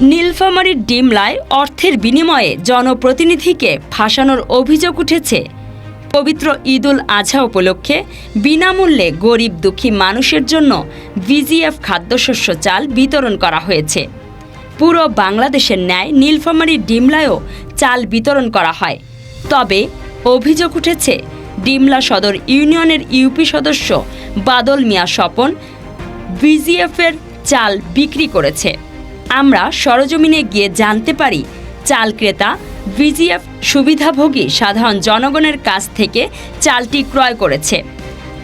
নীলফামারীর ডিমলায় অর্থের বিনিময়ে জনপ্রতিনিধিকে ফাঁসানোর অভিযোগ উঠেছে। পবিত্র ঈদুল আজহা উপলক্ষে বিনামূল্যে গরিব দুঃখী মানুষের জন্য ভিজিএফ খাদ্যশস্য চাল বিতরণ করা হয়েছে। পুরো বাংলাদেশের ন্যায় নীলফামারীর ডিমলায়ও চাল বিতরণ করা হয়। তবে অভিযোগ উঠেছে ডিমলা সদর ইউনিয়নের ইউপি সদস্য বাদল মিয়া স্বপন ভিজিএফের চাল বিক্রি করেছে। আমরা সরজমিনে গিয়ে জানতে পারি চাল ক্রেতা ভিজিএফ সুবিধাভোগী সাধারণ জনগণের কাছ থেকে চালটি ক্রয় করেছে।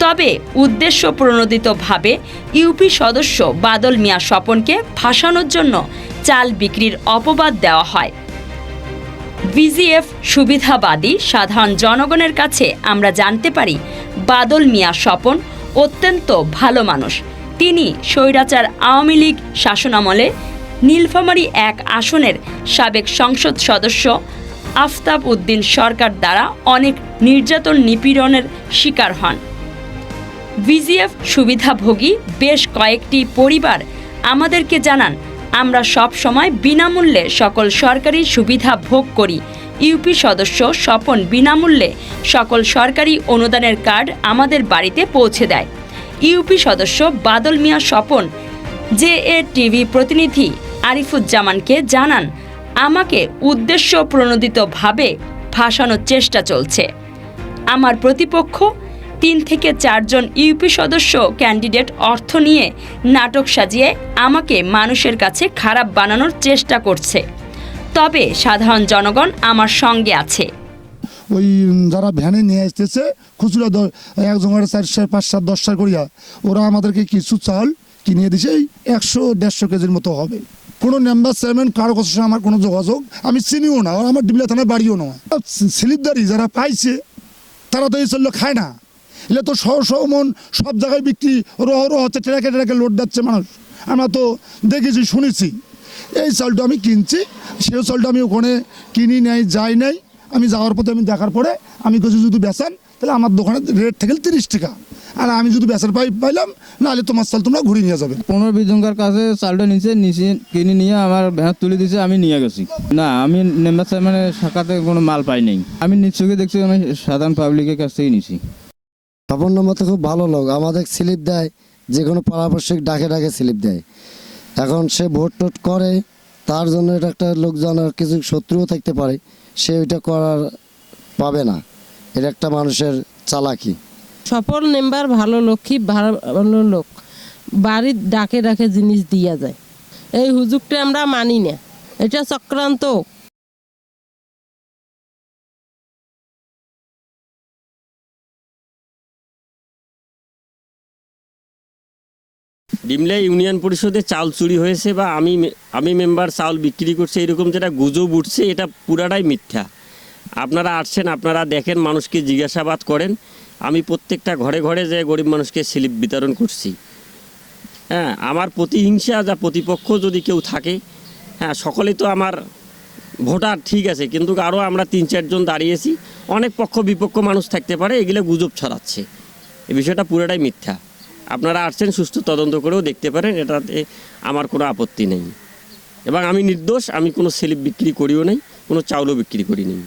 তবে উদ্দেশ্য প্রণোদিতভাবে ইউপি সদস্য বাদল মিয়া স্বপনকে ফাঁসানোর জন্য চাল বিক্রির অপবাদ দেওয়া হয়। ভিজিএফ সুবিধাবাদী সাধারণ জনগণের কাছে আমরা জানতে পারি বাদল মিয়া স্বপন অত্যন্ত ভালো মানুষ। তিনি স্বৈরাচার আওয়ামী লীগ শাসনামলে নীলফামারী ১ আসনের সাবেক সংসদ সদস্য আফতাব উদ্দিন সরকার দ্বারা অনেক নির্যাতন নিপীড়নের শিকার হন। ভিজিএফ সুবিধাভোগী বেশ কয়েকটি পরিবার আমাদেরকে জানান, আমরা সব সময় বিনামূল্যে সকল সরকারি সুবিধা ভোগ করি। ইউপি সদস্য স্বপন বিনামূল্যে সকল সরকারি অনুদানের কার্ড আমাদের বাড়িতে পৌঁছে দেয়। ইউপি সদস্য বাদল মিয়া স্বপন জেএ টিভি প্রতিনিধি আরিফুজ্জামানকে জানান, আমাকে উদ্দেশ্য প্রণোদিতভাবে ফাঁসানোর চেষ্টা চলছে। আমার প্রতিপক্ষ ৩ থেকে ৪ জন ইউপি সদস্য ক্যান্ডিডেট অর্থ নিয়ে নাটক সাজিয়ে আমাকে মানুষের কাছে খারাপ বানানোর চেষ্টা করছে। তবে সাধারণ জনগণ আমার সঙ্গে আছে। ওই যারা ভ্যানে নিয়ে আসতেছে খুচরা একজনের 400 500 10 করিয়া ওরা আমাদেরকে কিছু চাল কিনে দিছে 100-150 কেজির মতো হবে। কোনো মেম্বার চেয়ারম্যান কারো কাছে আমার কোনো যোগাযোগ আমি চিনিও না, আর আমার ডিবলা থানায় বাড়িও নয়। স্লিপদারি যারা পাইছে তারা তো এই চললো খায় না, এলে তো মন সব জায়গায় বিক্রি রহ হচ্ছে, ট্রাকে লোড যাচ্ছে মানুষ। আমরা তো দেখেছি শুনেছি। এই চালটা আমি কিনছি, সেই চালটা আমি ওখানে কিনি নাই যাই নাই। আমি যাওয়ার পথে আমি দেখার পরে আমি কিছু যদি বেচান তাহলে আমার দোকানের রেট থেকে 30 টাকা, আর আমি যদি বেচার পাইলাম নাহলে তোমার চাল তোমরা ঘুরে নিয়ে যাবে। 15-20 জনকার কাছে চালটা নিচে কিনে নিয়ে আমার ভ্যান তুলে দিয়েছে, আমি নিয়ে গেছি। না, আমি মেম্বার চেয়ারম্যানের শাখাতে কোনো মাল পাই নাই। আমি নিশ্চয়ই দেখছি আমি সাধারণ পাবলিকের কাছ থেকেই নিছি। স্বপন নম্বর তো খুব ভালো লোক, আমাদের স্লিপ দেয়, যে কোনো পরামর্শক ডাকে স্লিপ দেয়। এখন সে ভোট টোট করে, তার জন্য এটা একটা লোকজন আর কিছু শত্রুও থাকতে পারে, সে ওইটা করার পাবে না। এটা একটা মানুষের চালাকি। স্বপন মেম্বার ভালো লক্ষ্মী ভালো লোক, বাড়ির ডাকে জিনিস দিয়া যায়। এই হুজুগটা আমরা মানি না, এটা চক্রান্ত। ডিমলা ইউনিয়ন পরিষদে চাল চুরি হয়েছে বা আমি মেম্বার চাল বিক্রি করছে, এরকম যেটা গুজব উঠছে এটা পুরাটাই মিথ্যা। আপনারা আসছেন, আপনারা দেখেন, মানুষকে জিজ্ঞাসাবাদ করেন। আমি প্রত্যেকটা ঘরে ঘরে যে গরিব মানুষকে স্লিপ বিতরণ করছি। হ্যাঁ, আমার প্রতিহিংসা যা প্রতিপক্ষ যদি কেউ থাকে, হ্যাঁ, সকলেই তো আমার ভোটার, ঠিক আছে, কিন্তু আরও আমরা 3-4 জন দাঁড়িয়েছি, অনেক পক্ষ বিপক্ষ মানুষ থাকতে পারে, এগুলো গুজব ছড়াচ্ছে। এই বিষয়টা পুরোটাই মিথ্যা। আপনারা আসছেন, সুস্থ তদন্ত করেও দেখতে পারেন, এটাতে আমার কোনো আপত্তি নেই। এবং আমি নির্দোষ, আমি কোনো স্লিপ বিক্রি করিও নাই, কোনো চাউলও বিক্রি করি নাই।